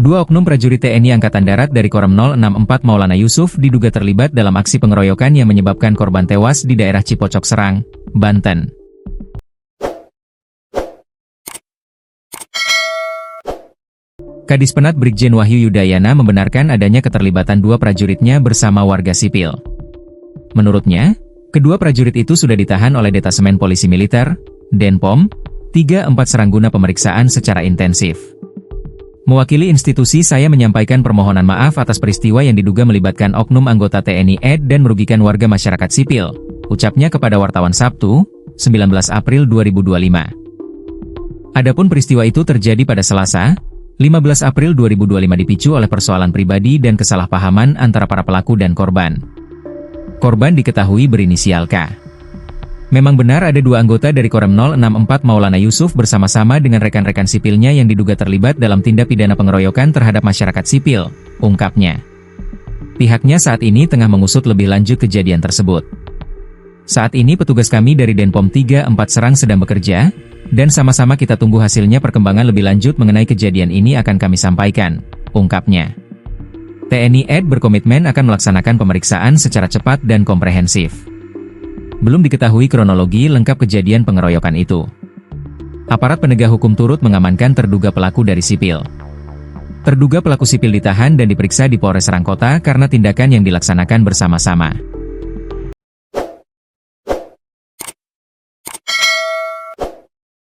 Dua oknum prajurit TNI Angkatan Darat dari Korem 064 Maulana Yusuf diduga terlibat dalam aksi pengeroyokan yang menyebabkan korban tewas di daerah Cipocok Serang, Banten. Kadis Penat Brigjen Wahyu Yudayana membenarkan adanya keterlibatan dua prajuritnya bersama warga sipil. Menurutnya, kedua prajurit itu sudah ditahan oleh Detasemen Polisi Militer, Denpom, 34 Serang guna pemeriksaan secara intensif. Mewakili institusi, saya menyampaikan permohonan maaf atas peristiwa yang diduga melibatkan oknum anggota TNI AD dan merugikan warga masyarakat sipil, ucapnya kepada wartawan Sabtu, 19 April 2025. Adapun peristiwa itu terjadi pada Selasa, 15 April 2025 dipicu oleh persoalan pribadi dan kesalahpahaman antara para pelaku dan korban. Korban diketahui berinisial K. Memang benar ada dua anggota dari Korem 064 Maulana Yusuf bersama-sama dengan rekan-rekan sipilnya yang diduga terlibat dalam tindak pidana pengeroyokan terhadap masyarakat sipil, ungkapnya. Pihaknya saat ini tengah mengusut lebih lanjut kejadian tersebut. Saat ini petugas kami dari Denpom 34 Serang sedang bekerja, dan sama-sama kita tunggu hasilnya. Perkembangan lebih lanjut mengenai kejadian ini akan kami sampaikan, ungkapnya. TNI AD berkomitmen akan melaksanakan pemeriksaan secara cepat dan komprehensif. Belum diketahui kronologi lengkap kejadian pengeroyokan itu. Aparat penegak hukum turut mengamankan terduga pelaku dari sipil. Terduga pelaku sipil ditahan dan diperiksa di Polres Serang Kota karena tindakan yang dilaksanakan bersama-sama.